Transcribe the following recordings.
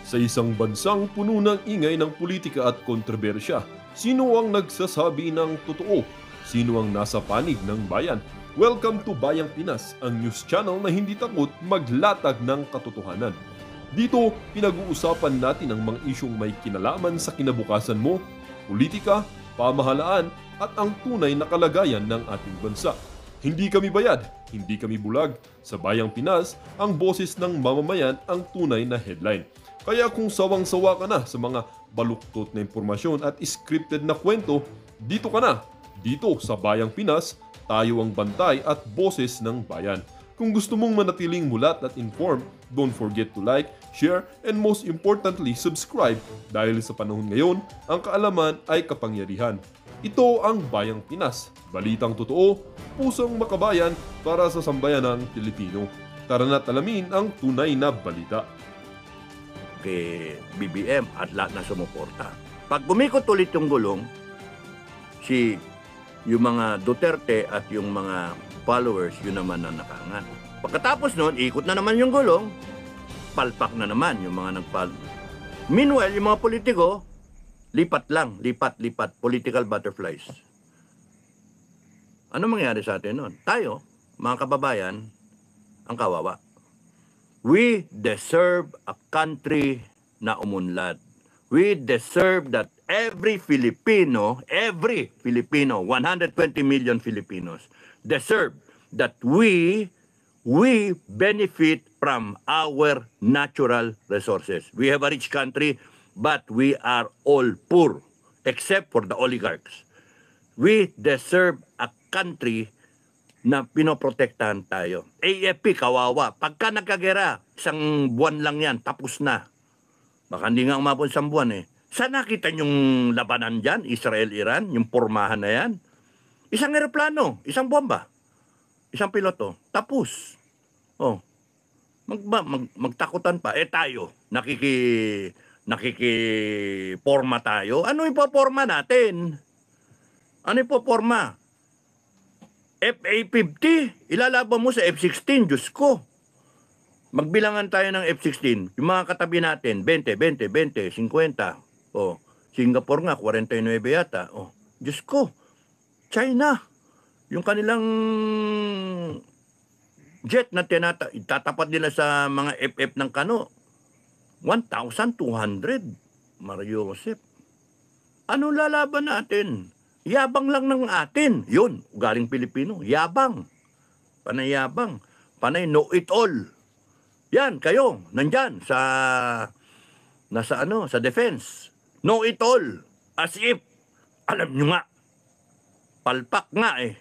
Sa isang bansang puno ng ingay ng politika at kontrobersya, sino ang nagsasabi ng totoo? Sino ang nasa panig ng bayan? Welcome to Bayang Pinas, ang news channel na hindi takot maglatag ng katotohanan. Dito, pinag-uusapan natin ang mga isyong may kinalaman sa kinabukasan mo, politika, pamahalaan at ang tunay na kalagayan ng ating bansa. Hindi kami bayad, hindi kami bulag. Sa Bayang Pinas, ang boses ng mamamayan ang tunay na headline. Kaya kung sawang-sawa ka na sa mga baluktot na impormasyon at scripted na kwento, dito ka na. Dito sa Bayang Pinas, tayo ang bantay at boses ng bayan. Kung gusto mong manatiling mulat at informed, don't forget to like, share, and most importantly, subscribe dahil sa panahon ngayon, ang kaalaman ay kapangyarihan. Ito ang Bayang Pinas, balitang totoo, pusong makabayan para sa sambayanang Pilipino. Tara na't alamin ang tunay na balita. Kay BBM at lahat na sumuporta. Pag umikot ulit yung gulong, yung mga Duterte at yung mga followers, yun naman ang nakangan. Pagkatapos nun, ikot na naman yung gulong, palpak na naman yung mga nagpal. Meanwhile, yung mga politiko, lipat, political butterflies. Ano mangyari sa atin nun? Tayo, mga kababayan, ang kawawa. We deserve a country na umunlad. We deserve that every Filipino, 120 million Filipinos, deserve that we benefit from our natural resources. We have a rich country, but we are all poor, except for the oligarchs. We deserve a country na pinoprotektahan tayo. AFP, kawawa. Pagka nagkagera, isang buwan lang yan, tapos na. Baka hindi nga umabot isang buwan eh. Saan nakita yung labanan dyan? Israel-Iran? Yung pormahan na yan? Isang eroplano, isang bomba, isang piloto, tapos. Oh, magtakutan pa. Eh tayo, nakikiporma tayo. Ano ipoporma natin? Ano ipoporma? FA-50, ilalaban mo sa F-16, Diyos ko. Magbilangan tayo ng F-16. Yung mga katabi natin, 20, 50. Oh, Singapore nga, 49 yata. Oh, Diyos ko. China, yung kanilang jet na itatapat nila sa mga FF ng Kano, 1,200. Mario Joseph. Anong lalaban natin? Yabang lang ng atin. Yun, galing Pilipino. Yabang. Panay yabang. Panay know it all. Yan, kayo, nandyan sa defense. Know it all. As if, alam nyo nga, palpak nga eh.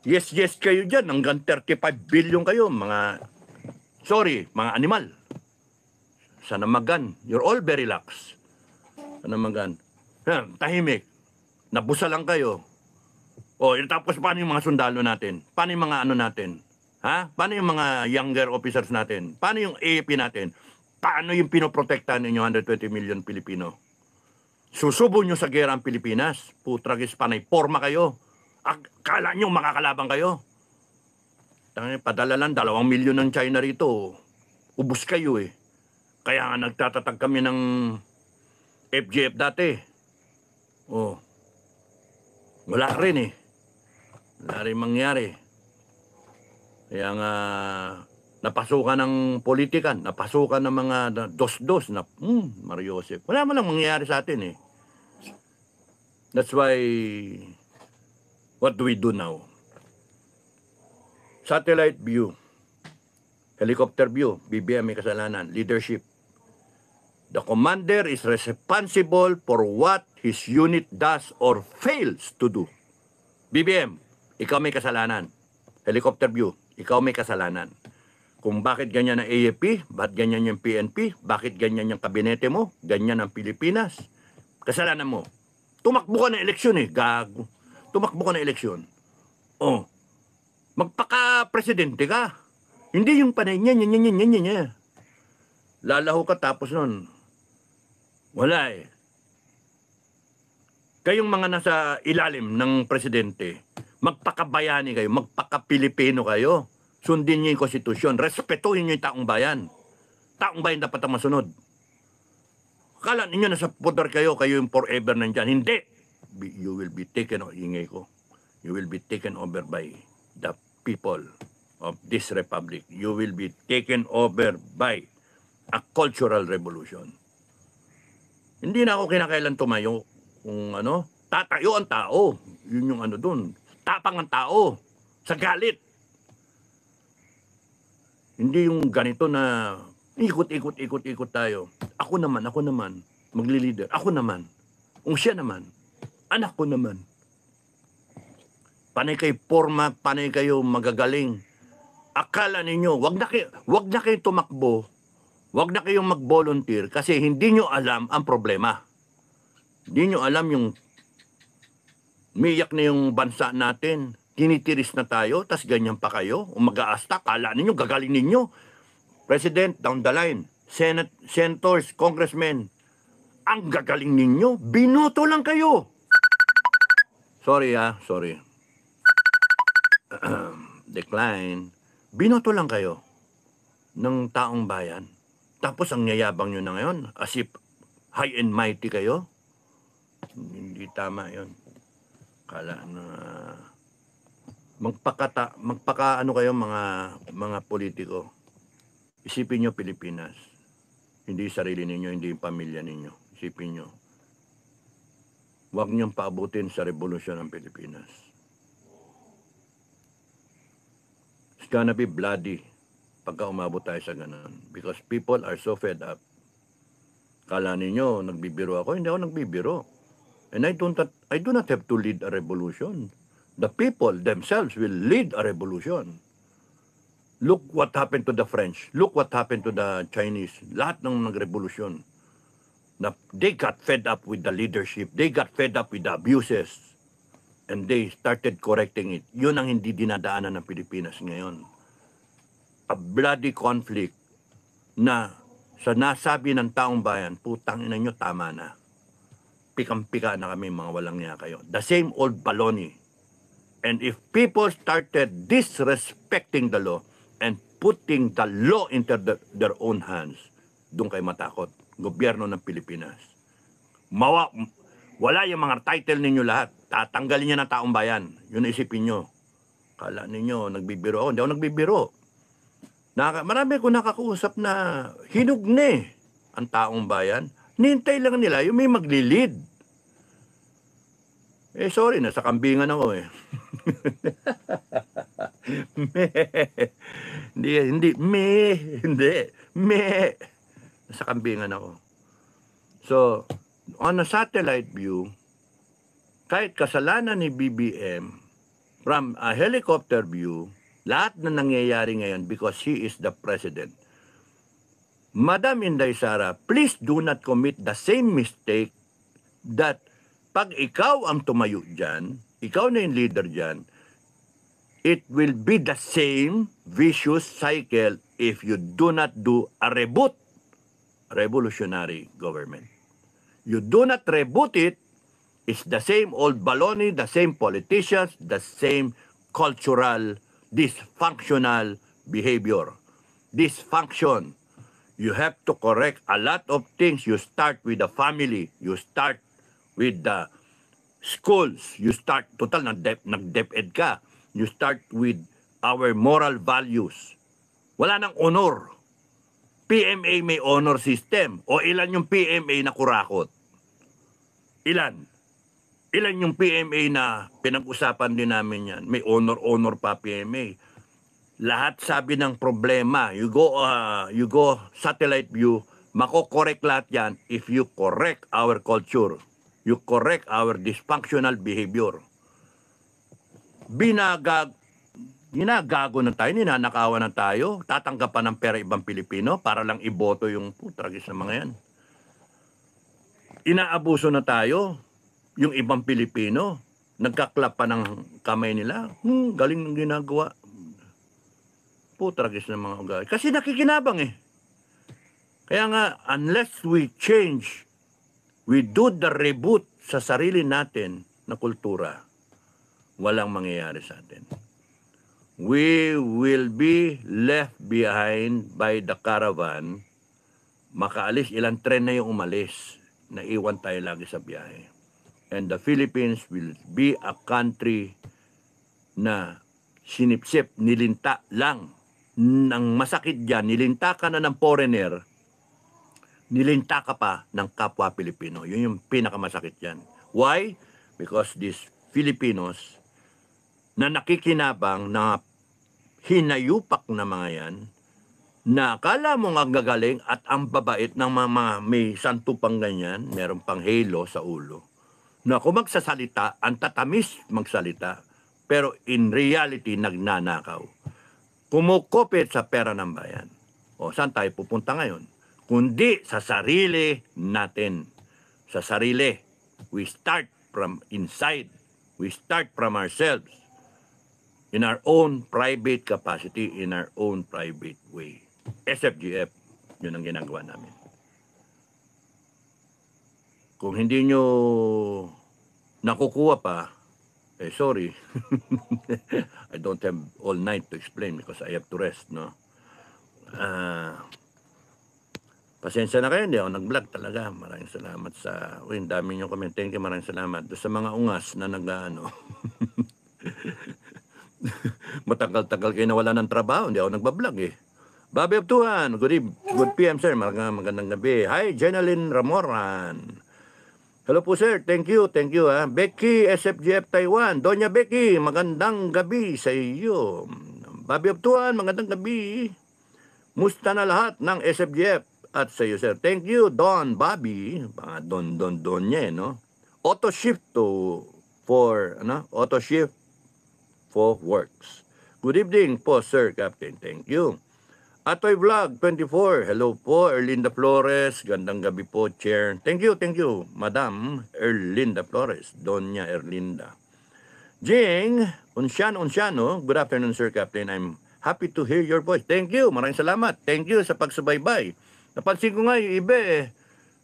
Yes kayo dyan. Hanggang 35 billion kayo, mga animal. Sa Namagan, you're all very lax. Sa Namagan. Tahimik. Nabusa lang kayo. O, tapos paano yung mga sundalo natin? Paano yung mga natin? Ha? Paano yung mga younger officers natin? Paano yung AAP natin? Paano yung pinoprotektahan ninyo 120 million Pilipino? Susubo nyo sa gera ang Pilipinas. Putragis, panay, porma kayo. Akala nyo makakalabang kayo. Padala lang 2 milyon ng China rito. Ubus kayo eh. Kaya nga nagtatatag kami ng FGF dati. Oh. Wala rin eh. Wala rin mangyari. Kaya nga, napasukan ng politikan, napasukan ng mga dos-dos na, Mario Joseph. Wala man lang mangyari sa atin eh. That's why, what do we do now? Satellite view, helicopter view, BBM may kasalanan, leadership. The commander is responsible for what his unit does or fails to do. BBM, ikaw may kasalanan. Helicopter view, ikaw may kasalanan. Kung bakit ganyan ang AFP, bakit ganyan yung PNP, bakit ganyan yung kabinete mo, ganyan ang Pilipinas, kasalanan mo. Tumakbo ka ng eleksyon eh, gago. Tumakbo ka ng eleksyon. Oh, magpaka-presidente ka. Hindi yung panay niya. Lalaho ka tapos nun. Wala eh. Kayong mga nasa ilalim ng presidente, magpakabayani kayo, magpaka-Pilipino kayo. Sundin niyo yung konstitusyon, respetuhin niyo yung taong bayan. Taong bayan dapat ang masunod. Akala ninyo nasa poder kayo yung forever nandyan. Hindi. You will be taken, ingay ko. You will be taken over by the people of this republic. You will be taken over by a cultural revolution. Hindi na ako kinakailan tumayo kung tatayo ang tao. Yun yung dun. Tapang ang tao sa galit. Hindi yung ganito na ikot tayo. Ako naman, magli-leader. Ako naman. Kung siya naman, anak ko naman. Panay kayo forma, panay kayo magagaling. Akala ninyo, wag na kayo tumakbo, wag na kayong mag-volunteer kasi hindi nyo alam ang problema. Hindi nyo alam yung miyak na yung bansa natin, tinitiris na tayo, tas ganyan pa kayo, mag-aasta, kala ninyo, gagaling ninyo. President, down the line, senators, congressmen, ang gagaling ninyo, binoto lang kayo. Sorry. Decline. Binoto lang kayo ng taong bayan. Tapos ang yayabang nyo na ngayon, as if high and mighty kayo. Hindi tama yon. Kala na magpaka kayo mga politiko. Isipin nyo Pilipinas. Hindi sarili ninyo, hindi yung pamilya ninyo. Isipin nyo. Huwag niyong paabutin sa revolusyon ng Pilipinas. It's gonna be bloody pagka umabot tayo sa ganun. Because people are so fed up. Kala ninyo, nagbibiro ako. Hindi ako nagbibiro. And I do not have to lead a revolution. The people themselves will lead a revolution. Look what happened to the French. Look what happened to the Chinese. Lahat ng nagrevolusyon. They got fed up with the leadership. They got fed up with the abuses. And they started correcting it. Yun ang hindi dinadaanan ng Pilipinas ngayon. A bloody conflict na sa nasabi ng taong bayan, putang ina nyo, tama na. Pikang-pika na kami, mga walang niya kayo. The same old baloney. And if people started disrespecting the law and putting the law into their own hands, doon kayo matakot. Gobyerno ng Pilipinas. Wala yung mga title ninyo lahat. Tatanggalin niya ng taong bayan. Yun isipin nyo. Kala ninyo, nagbibiro ako. Hindi ako nagbibiro. Marami ko nakakausap na hinugne ang taong bayan. Nintay lang nila yung may magli-lead. Sorry, nasa kambingan ako eh. Hindi. Nasa kambingan ako. So, on a satellite view, kahit kasalanan ni BBM, from a helicopter view, lahat na nangyayari ngayon because she is the president. Madam Inday Sara, please do not commit the same mistake that pag ikaw ang tumayo dyan, ikaw na yung leader dyan, it will be the same vicious cycle if you do not do a reboot revolutionary government. You do not reboot it, it's the same old baloney, the same politicians, the same cultural, dysfunctional behavior. Dysfunction. You have to correct a lot of things. You start with the family. You start with the schools. You start, total, nag-DepEd ka. You start with our moral values. Wala nang honor. PMA may honor system. O ilan yung PMA na kurakot? Ilan? Ilan yung PMA na pinag-usapan din namin yan? May honor pa PMA. Lahat sabi ng problema, you go satellite view, mako-correct lahat yan if you correct our culture. You correct our dysfunctional behavior. Ginagago na tayo, ninanakawan na tayo, tatanggapan ng pera ibang Pilipino para lang iboto yung putragis na mga yan. Inaabuso na tayo, yung ibang Pilipino, nagkaklap pa ng kamay nila, galing ng ginagawa. Putragis na mga ugali. Kasi nakikinabang eh. Kaya nga, unless we change, we do the reboot sa sarili natin na kultura, walang mangyayari sa atin. We will be left behind by the caravan makaalis, ilang tren na yung umalis. Naiwan tayo lagi sa biyahe. And the Philippines will be a country na sinipsip, nilinta lang. Ang masakit dyan, nilinta ka na ng foreigner, nilinta ka pa ng kapwa Pilipino. Yun yung pinakamasakit dyan. Why? Because these Filipinos na nakikinabang na hinayupak na mga yan, na akala mo nga gagaling at ang babait ng mga may santo pang ganyan, meron pang halo sa ulo, na kung magsasalita, ang tatamis magsalita, pero in reality, nagnanakaw. Kumukupit sa pera ng bayan. O, saan tayo pupunta ngayon? Kundi sa sarili natin. Sa sarili. We start from inside. We start from ourselves. In our own private capacity, in our own private way. SFGF, yun ang ginagawa namin. Kung hindi nyo nakukuha pa, sorry. I don't have all night to explain because I have to rest, no? Pasensya na kayo, hindi ako nag-vlog talaga. Maraming salamat sa... Uy, ang dami nyo comment. Thank you, maraming salamat. Doon sa mga ungas na nag-ano... Matagal-tagal kayo nawala ng trabaho, hindi ako nagbablog eh. Bobby of Tuhan, good PM sir, magandang gabi. Hi, Jenaline Ramoran. Hello po sir, thank you ha. Becky, SFGF Taiwan. Doña Becky, magandang gabi sa iyo. Bobby of Tuhan, magandang gabi. Musta na lahat ng SFGF at sa iyo sir. Thank you, Don Bobby. Mga Don niya no. Auto shift for works. Good evening po, Sir Captain. Thank you. Atoy Vlog 24. Hello po, Erlinda Flores. Gandang gabi po, Chair. Thank you, Madam Erlinda Flores. Doña Erlinda. Jing, Unsiano. Good afternoon, Sir Captain. I'm happy to hear your voice. Thank you. Maraming salamat. Thank you sa pagsubaybay. Napansin ko nga yung iba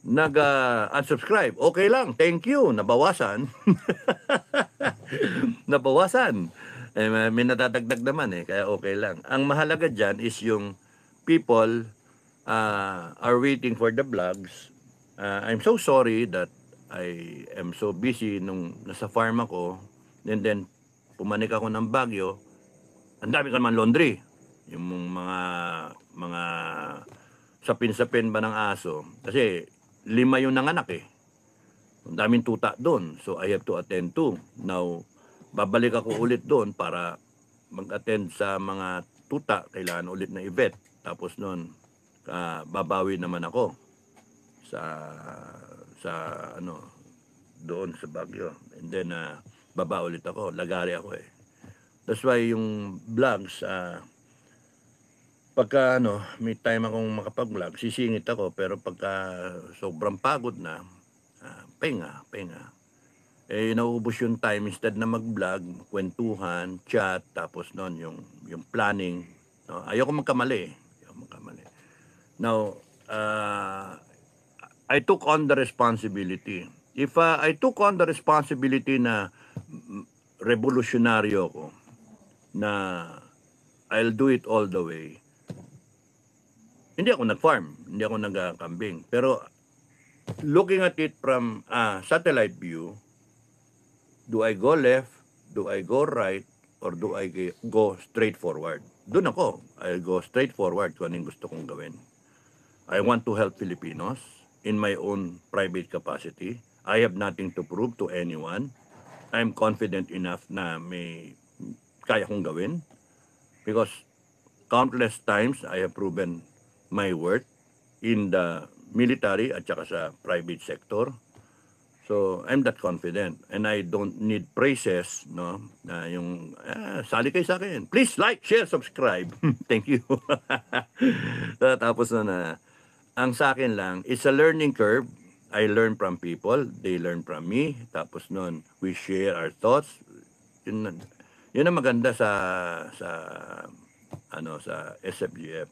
nag-unsubscribe. Okay lang. Thank you. Nabawasan. Nabawasan. May nadadagdag naman kaya okay lang. Ang mahalaga dyan is yung people are waiting for the vlogs. I'm so sorry that I am so busy nung nasa farm ako. And then, pumanik ako ng Baguio. Ang dami ka naman laundry. Yung mga sapin-sapin ba ng aso. Kasi 5 yung nanganak Ang daming tuta doon. So, I have to attend to. Now, babalik ako ulit doon para mag-attend sa mga tuta. Kailangan ulit na i-vet. Tapos noon, babawi naman ako sa doon sa Baguio. And then, baba ulit ako. Lagari ako That's why yung vlogs, pagka may time akong makapag-vlog, sisingit ako. Pero pagka sobrang pagod na, pahinga. Nauubos yung time instead na mag-vlog, kwentuhan, chat, tapos noon yung planning. Ayoko magkamali. Now, I took on the responsibility. If I took on the responsibility na revolutionaryo ko, na I'll do it all the way, hindi ako nag-farm, hindi ako nag-kambing. Pero looking at it from satellite view, do I go left, do I go right, or do I go straight forward? Doon ako. I'll go straight forward kung anong gusto kong gawin. I want to help Filipinos in my own private capacity. I have nothing to prove to anyone. I'm confident enough na may kaya kong gawin. Because countless times I have proven my worth in the military at saka sa private sector. So, I'm that confident. And I don't need praises, no? Na yung, sali kayo sa akin. Please like, share, subscribe. Thank you. Tapos na, ang sa akin lang, it's a learning curve. I learn from people. They learn from me. Tapos nun, we share our thoughts. Yun ang maganda sa SFGF.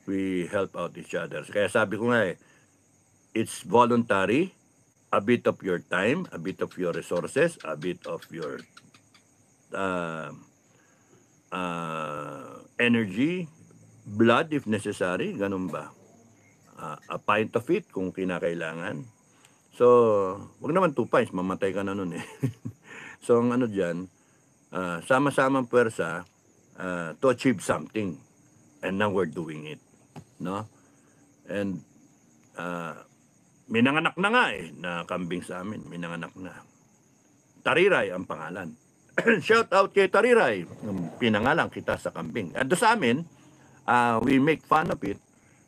We help out each other. Kaya sabi ko nga it's voluntary. A bit of your time, a bit of your resources, a bit of your energy, blood if necessary, ganun ba? a pint of it kung kinakailangan. So, wag naman 2 pints, mamatay ka na nun eh. So, ang ano dyan, sama-samang puwersa to achieve something. And now we're doing it. No? And minanganak na nga eh, na kambing sa amin. Minanganak na. Tariray ang pangalan. Shout out kay Tariray. Pinangalan kita sa kambing. At sa amin, we make fun of it.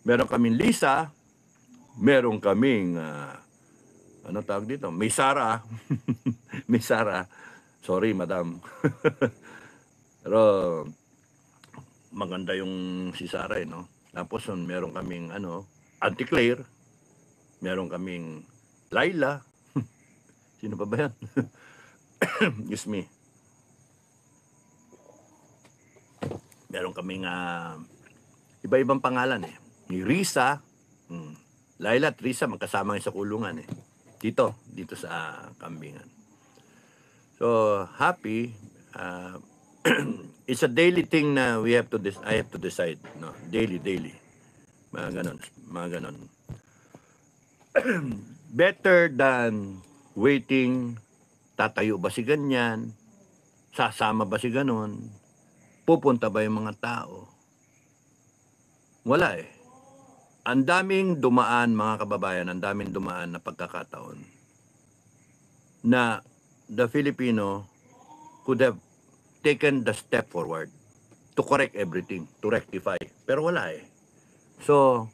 Meron kaming Lisa, meron kaming, ano tawag dito? May Sara. May Sara. Sorry, madam. Pero, maganda yung si Sara, eh, no? Tapos, meron kaming, Auntie Claire. Meron kaming Laila. Sino pa ba yan? Excuse me. Meron kaming iba-ibang pangalan eh. Ni Risa. Laila at Risa magkasama sa kulungan eh. Dito sa kambingan. So, happy. It's a daily thing na I have to decide. No? Daily. Mga ganon. Better than waiting, tatayo ba si ganyan? Sasama ba si ganon? Pupunta ba yung mga tao? Wala eh. Ang daming dumaan, mga kababayan, ang daming dumaan na pagkakataon na the Filipino could have taken the step forward to correct everything, to rectify. Pero wala eh. So,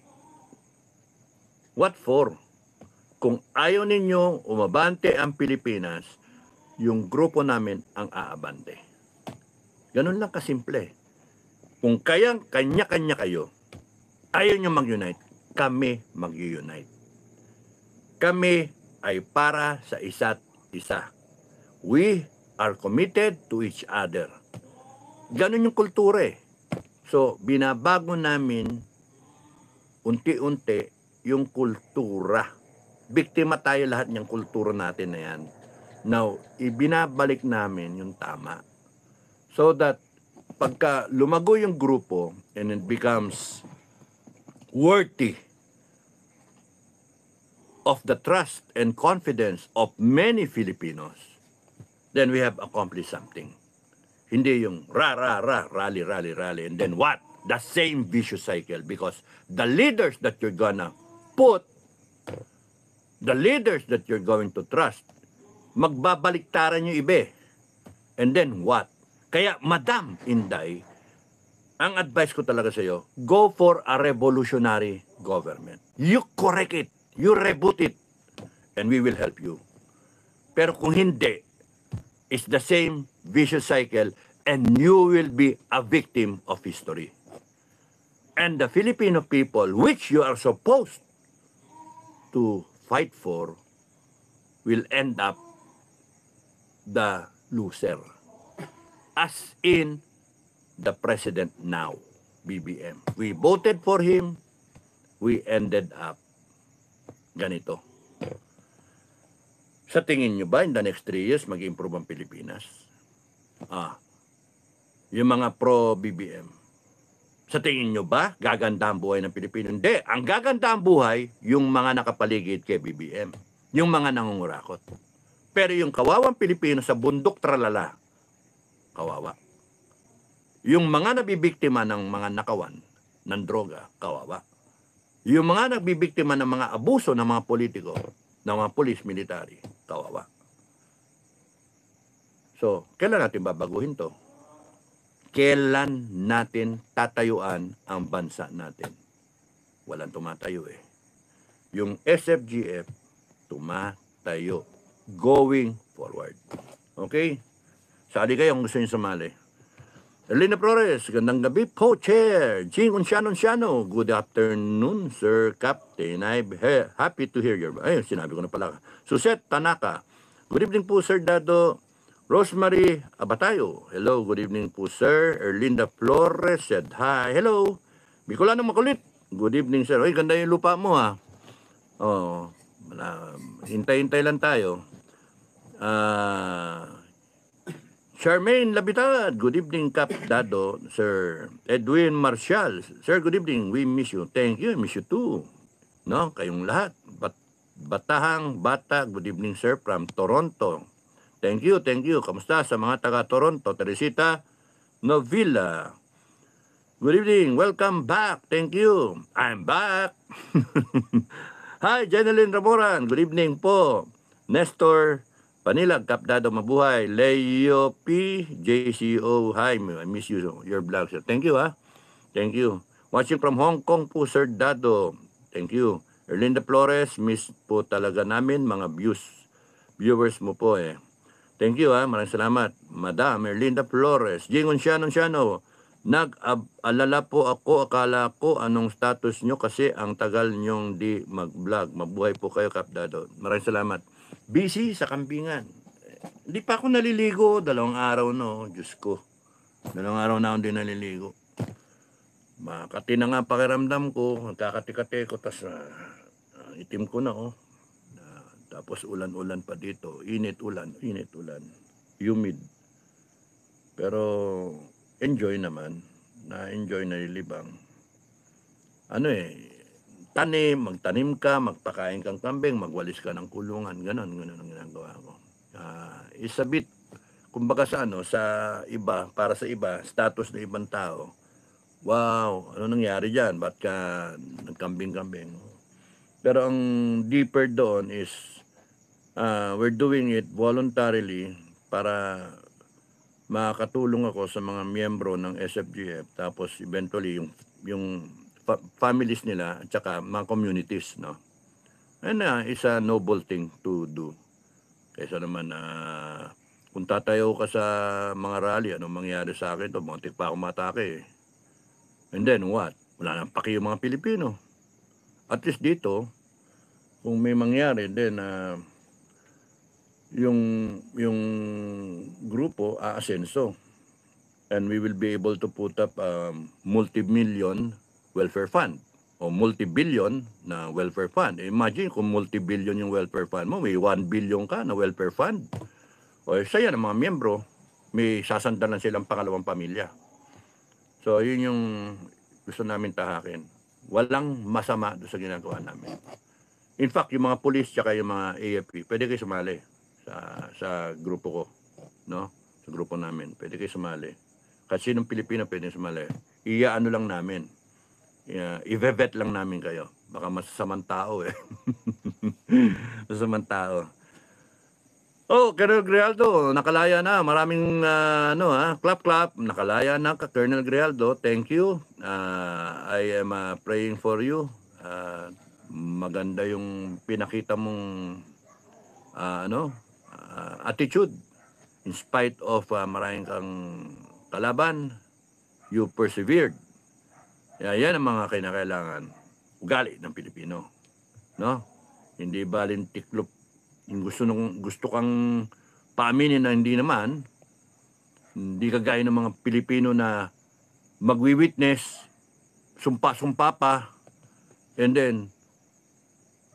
what for? Kung ayaw ninyo umabante ang Pilipinas, yung grupo namin ang aabante. Ganun lang kasimple. Kung kayang kanya-kanya kayo, ayaw nyo mag-unite, kami mag-unite. Kami ay para sa isa't isa. We are committed to each other. Ganun yung kultura eh. So, binabago namin unti-unti yung kultura. Biktima tayo lahat ng kultura natin na yan. Now, ibinabalik namin yung tama. So that, pagka lumago yung grupo and it becomes worthy of the trust and confidence of many Filipinos, then we have accomplished something. Hindi yung rally, and then what? The same vicious cycle, because the leaders that you're gonna put, the leaders that you're going to trust, magbabaliktaran yung iba. And then what? Kaya, Madam Inday, ang advice ko talaga sa iyo, go for a revolutionary government. You correct it. You reboot it. And we will help you. Pero kung hindi, it's the same vicious cycle and you will be a victim of history. And the Filipino people, which you are supposed to fight for, will end up the loser. As in the president now, BBM. We voted for him, we ended up ganito. Sa tingin nyo ba, in the next 3 years, mag-improve ang Pilipinas? Yung mga pro-BBM. Sa tingin nyo ba, gaganda ang buhay ng Pilipino? Hindi. Ang gaganda ang buhay, yung mga nakapaligid kay BBM. Yung mga nangungurakot. Pero yung kawawang Pilipino sa bundok tralala, kawawa. Yung mga nabibiktima ng mga nakawan, ng droga, kawawa. Yung mga nagbibiktima ng mga abuso ng mga politiko, ng mga police, military, kawawa. So, kailan natin babaguhin to? Kailan natin tatayuan ang bansa natin? Walang tumatayo eh. Yung SFGF, tumatayo. Going forward. Okay? Sali kayo kung gusto nyo sumali. Elena Flores, gandang gabi po, Chair. Jing Unciano, good afternoon, Sir Captain. I'm happy to hear your... Ayun, sinabi ko na pala. Suset Tanaka, good evening po, Sir Dado. Rosemary Abatayo, hello, good evening po, Sir. Erlinda Flores said hi. Hello. Bicolano Makulit, good evening, Sir. Ay, ganda yung lupa mo, ha. Oh, hintay-hintay lang tayo. Charmaine Labitad, good evening, Cap Dado. Sir Edwin Marcial, Sir, good evening, we miss you. Thank you, I miss you too. no? Kayong lahat. Batahang Bata, good evening sir from Toronto. Thank you. Kamusta sa mga taga Toronto? Teresita Novilla. Good evening. Welcome back. Thank you. I'm back. Hi, Jeneline Ramoran. Good evening po. Nestor Panilag, Kapdado Mabuhay. Leo P. JCO. Hi, I miss you. Your vlog, sir. Thank you, ha. Thank you. Watching from Hong Kong po, Sir Dado. Thank you. Erlinda Flores, miss po talaga namin mga viewers mo po eh. Thank you, ha. Maraming salamat. Madam Erlinda Flores. Jingon Siano. Nag-alala po ako, akala ko anong status nyo kasi ang tagal nyong di mag-vlog. Mabuhay po kayo, Kapdado. Maraming salamat. Busy sa kampingan. Hindi pa ako naliligo. 2 araw, no. Diyos ko. 2 araw na ako din naliligo. Makati na nga pakiramdam ko. Nagkakati-kati ko. Tapos itim ko na, oh. Tapos ulan-ulan pa dito. Init-ulan. Humid. Pero enjoy naman. Na-enjoy, nalilibang. Magtanim ka, magpakain kang kambing, magwalis ka ng kulungan. Ganon ang ginagawa ko. Is a bit, kumbaga sa iba, para sa iba, status ng ibang tao. Wow, ano nangyari dyan? Ba't ka nagkambing-kambing? Pero ang deeper doon is, we're doing it voluntarily para makatulong ako sa mga miyembro ng SFGF, tapos eventually yung families nila at saka mga communities, no? And is a noble thing to do. Kaysa naman kung tatayo ka sa mga rally, anong mangyari sa akin to? Muntik pa ako matake. And then what? Wala nang paki yung mga Pilipino. At least dito, kung may mangyari, then yung grupo aasenso. And we will be able to put up multi-million welfare fund o multi-billion na welfare fund. Imagine kung multi-billion yung welfare fund mo, may 1 billion ka na welfare fund. O saya ng mga miyembro, may sasandalan silang pangalawang pamilya. So yun yung gusto namin tahakin. Walang masama doon sa ginagawa namin. In fact, yung mga police tsaka yung mga AFP, pwede kayo sumali sa grupo ko, no? Sa grupo namin, pwede kayo sumali. Kasi sinong Pilipino pwede sumali. Iaano lang namin. I-vet lang namin kayo. Baka masasamang tao eh. Masasamang tao. Oh, Colonel Grijaldo, nakalaya na. Maraming clap. Nakalaya na ka, Colonel Grijaldo. Thank you. I am praying for you. Maganda yung pinakita mong attitude. In spite of maraming kang kalaban, you persevered. Yan ang mga kinakailangan. Ugali ng Pilipino. No? Hindi balin tiklop. Yung gusto kang paaminin na hindi naman, hindi kagaya ng mga Pilipino na magwi-witness, sumpa-sumpa pa, and then,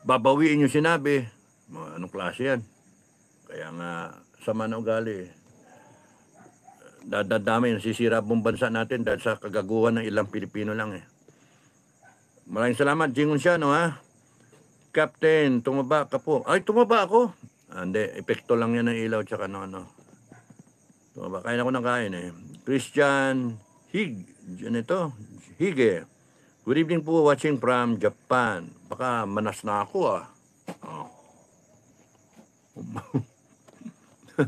babawiin yung sinabi. Anong klase yan? Kaya nga, sama na ugali. Dadami, nasisira ang bansa natin dahil sa kagaguhan ng ilang Pilipino lang eh. Maraming salamat, Jingon siya, no ha? Captain, tumaba ka po. Ay, tumaba ako. Hindi, epekto lang yan ng ilaw tsaka ano. Tumaba, kain ako ng kain eh. Christian Hige. Good evening po, watching from Japan. Baka manas na ako ah. Oh.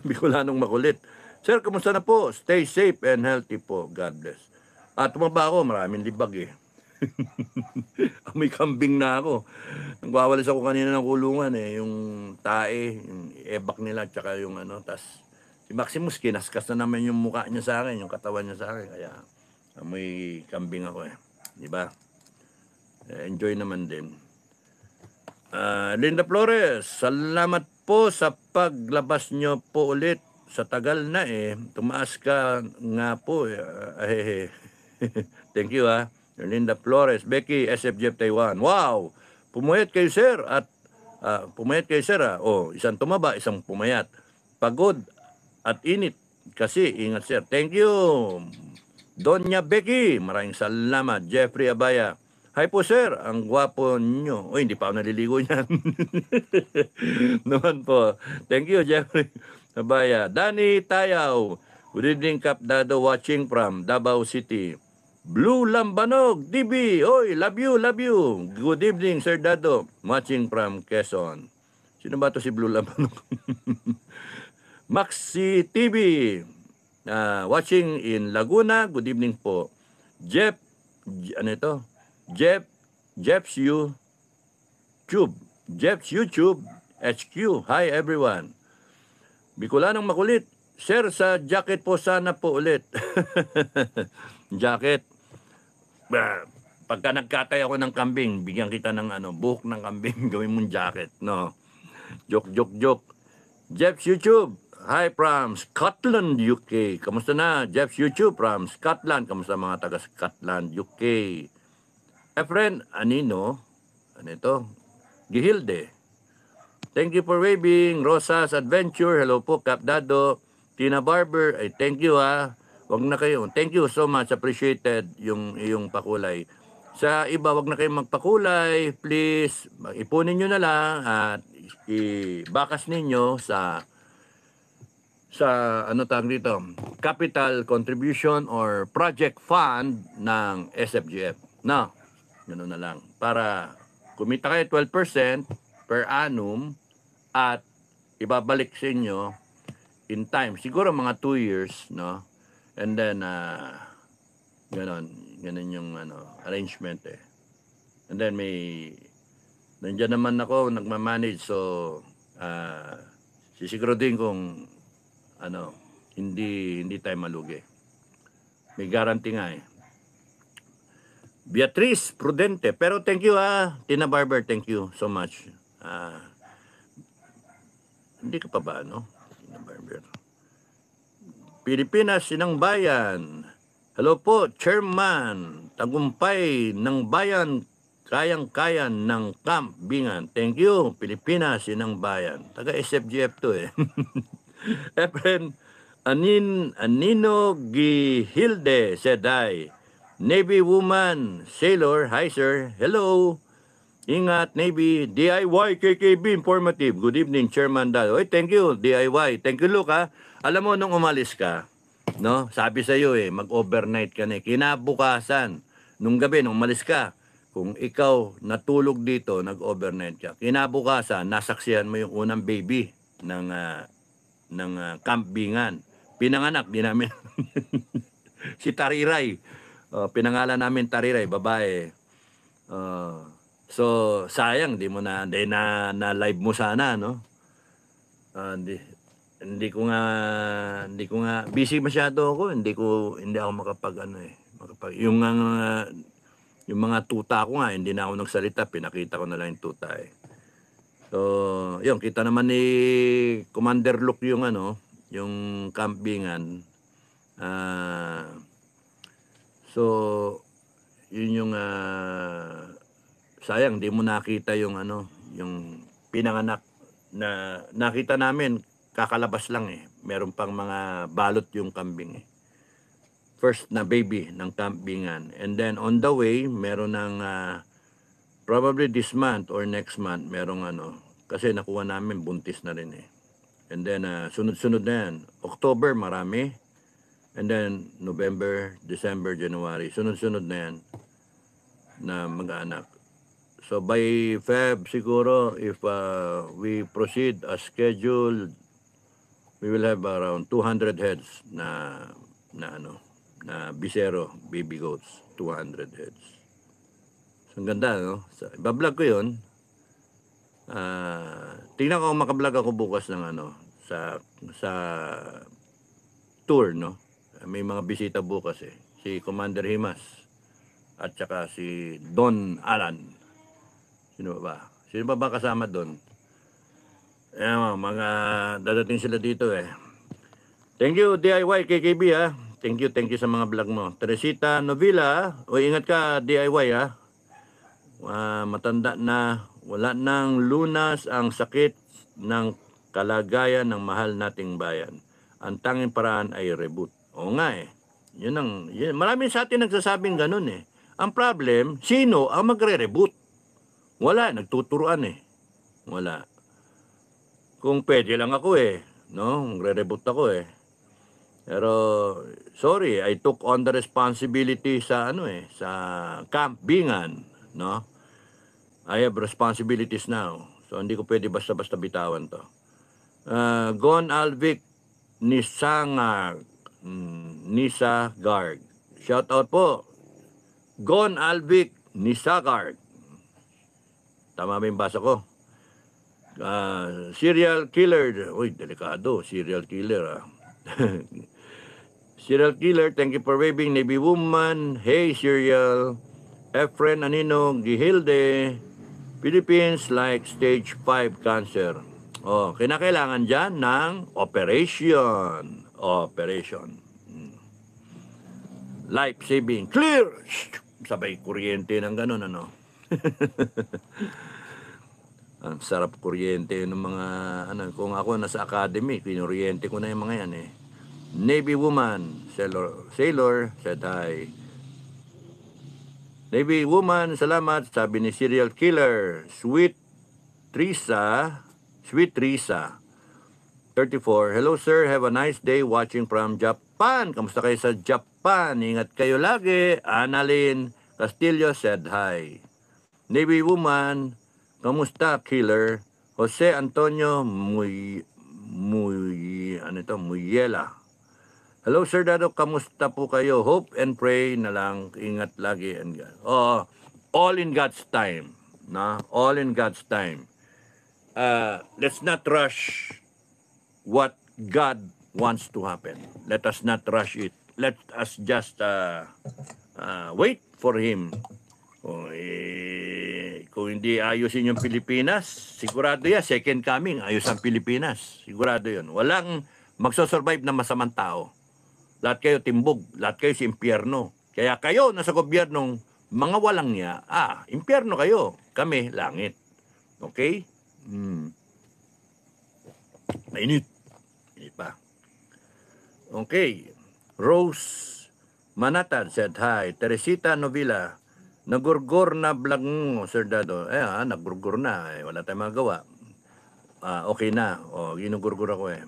Bicolanong makulit. Sir, kumusta na po? Stay safe and healthy po. God bless. At tumaba ako, maraming libag eh. May kambing na ako. Nagwawalis ako kanina ng kulungan eh. Yung tae, yung ebak nila, tsaka yung tas si Maximus, kinaskas na naman yung mukha niya sa akin, yung katawan niya sa akin. Kaya may kambing ako eh. Diba? Enjoy naman din. Linda Flores, salamat po sa paglabas nyo po ulit. Sa tagal na eh. Tumaas ka nga po eh. Thank you ha. Linda Flores, Becky, SFGF Taiwan. Wow! Pumayat kayo sir at isang tumaba, isang pumayat. Pagod at init kasi ingat sir. Thank you. Donya Becky, maraming salamat. Jeffrey Abaya. Hi po sir, ang gwapo ninyo. Uy, hindi pa ako naliligo niyan. Naman po. Thank you, Jeffrey Nabaya. Danny Tayaw. Good evening, Kap Dado, watching from Davao City. Blue Lambanog, DB. Oy, love you, love you. Good evening, Sir Dado. Watching from Quezon. Sino ba to si Blue Lambanog? Maxi TV. Watching in Laguna. Good evening po. Ano ito? Jeff's YouTube HQ. Hi everyone. Bicolanong makulit. Sir, sa jacket po sana po ulit. Jacket. Pagka nagkatay ako ng kambing, bigyan kita ng buhok ng kambing, gawin mong jacket, no? Joke. Jeff's YouTube. Hi from Scotland, UK. Kamusta na? Jeff's YouTube from Scotland. Kamusta mga taga Scotland, UK? Friend Anino, ano ito? Gihilde. Thank you for waving. Rosa's Adventure. Hello po, Kap Dado. Tina Barber. Ay, thank you ha. Wag na kayo. Thank you so much. Appreciated yung iyong pakulay. Sa iba, wag na kayong magpakulay. Please, ipunin nyo na lang at ibakas ninyo sa ano tawag dito? Capital Contribution or Project Fund ng SFGF. No. Gano'n na lang. Para kumita kayo 12% per annum at ibabalik sa inyo in time. Siguro mga 2 years, no? And then, gano'n yung arrangement eh. And then nandiyan naman ako, nagmamanage. So, sisiguro din kung hindi tayo malugi. May guarantee nga eh. Beatrice Prudente. Pero thank you Tina Barber, thank you so much. Hindi ka pa ba, Tina Barber. Pilipinas, Sinang Bayan. Hello po, Chairman. Tagumpay ng bayan, kayang-kaya ng Camp Bingan. Thank you, Pilipinas, Sinang Bayan. Taga SFGF to eh. Efren Anino Gihilde said hi. Navy woman, sailor, hi sir, hello. Ingat, Navy, DIY, KKB, informative. Good evening, Chairman Dado. Hey, thank you, DIY. Thank you, Luke, ha. Alam mo, nung umalis ka, no, sabi sa iyo mag-overnight ka na. Kinabukasan, nung gabi, nung umalis ka, kung ikaw natulog dito, nag-overnight ka, kinabukasan, nasaksihan mo yung unang baby ng Camp Bingan. Pinanganak, di namin. Si Tariray. Pinangalan namin Tariray, babae. So, sayang, di na live mo sana, no? Hindi ko nga busy masyado ako, hindi ako makapag yung mga tuta ko nga, hindi na ako nagsalita, pinakita ko na lang yung tuta eh. So, yun, kita naman ni Commander Luke yung Camp Bingan. So, yun yung sayang, di mo nakita yung yung pinanganak na nakita namin, kakalabas lang eh. Meron pang mga balot yung kambing eh. First na baby ng Camp Bingan. And then on the way, meron ng probably this month or next month, merong kasi nakuha namin, buntis na rin eh. And then sunod-sunod na yan. October, marami. And then November, December, January, sunod-sunod na yan na mag-anak. So by Feb siguro, if we proceed as scheduled, we will have around 200 heads na bisero, baby goats, 200 heads. So ang ganda, no? So, ibablog ko yun. Tingnan ko kung makablog ako bukas ng sa tour, no? May mga bisita bukas eh. Si Commander Himas at saka si Don Alan. Sino ba? Sino ba kasama doon? Mga dadating sila dito eh. Thank you DIY KKB ha. Thank you sa mga vlog mo. Teresita Novila, o ingat ka DIY ha. Matanda na, wala nang lunas ang sakit ng kalagayan ng mahal nating bayan. Ang tanging paraan ay reboot. Oo nga eh. Yun, maraming sa atin nagsasabing ganun eh. Ang problem, sino ang magre-reboot? Wala, nagtuturuan eh. Wala. Kung pwede lang ako eh, no? Magre-reboot ako eh. Pero sorry, I took on the responsibility sa sa Camp Bingan, no? I have responsibilities now. So hindi ko pwede basta-basta bitawan 'to. Gon Alvic Nisa Garg. Shout out po. Gon Alvic Nisagard. Tama ba yung basa ko? Serial killer. Uy, delikado. Serial killer. Serial killer, thank you for waving. Navy woman. Hey, serial. Efren Anino Gihilde. Philippines like stage 5 cancer. Oh, kinakailangan dyan ng operation. Operation. Life saving. Clear! Sabay kuryente ng ganun, ano? Ang sarap kuryente ng mga, kung ako nasa academy, kinuryente ko na yung mga yan eh. Navy woman, sailor said hi. Navy woman, salamat, sabi ni serial killer, Sweet Risa, 34. Hello sir, have a nice day watching from Japan. Kamusta kayo sa Japan? Ingat kayo lagi. Annalyn Castillo said hi. Navy woman, kamusta killer? Jose Antonio Muyela. Hello Sir Dado, kamusta po kayo? Hope and pray na lang. Ingat lagi. All in God's time. Na? All in God's time. Let's not rush what God wants to happen. Let us not rush it. Let us just wait for Him. Kung hindi ayusin yung Pilipinas, sigurado yan, second coming, ayos ang Pilipinas. Sigurado yun. Walang magsosurvive na masamang tao. Lahat kayo timbog, lahat kayo si impyerno. Kaya kayo nasa gobyernong mga walang niya, impyerno kayo, kami langit. Okay? Mainit. Mainit pa. Okay. Rose Manatad said hi. Teresita Novila, nagurgur na vlog mo, Sir Dado. Nagurgur na. Wala tayong magawa. Okay na. Ginugurgur ako eh.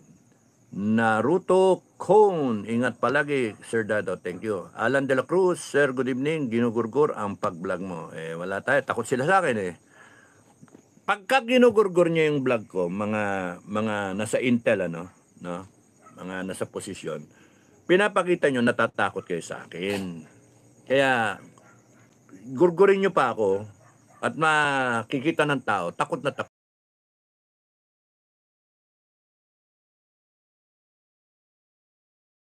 Naruto Cone, ingat palagi, Sir Dado. Thank you. Alan De La Cruz, Sir, good evening. Ginugurgur ang pag-vlog mo. Wala tayo. Takot sila sa akin eh. Pagka ginugurgur niya yung vlog ko, mga nasa Intel, no? Mga nasa posisyon, pinapakita nyo, natatakot kayo sa akin. Kaya, gurgurin nyo pa ako at makikita ng tao, takot na takot.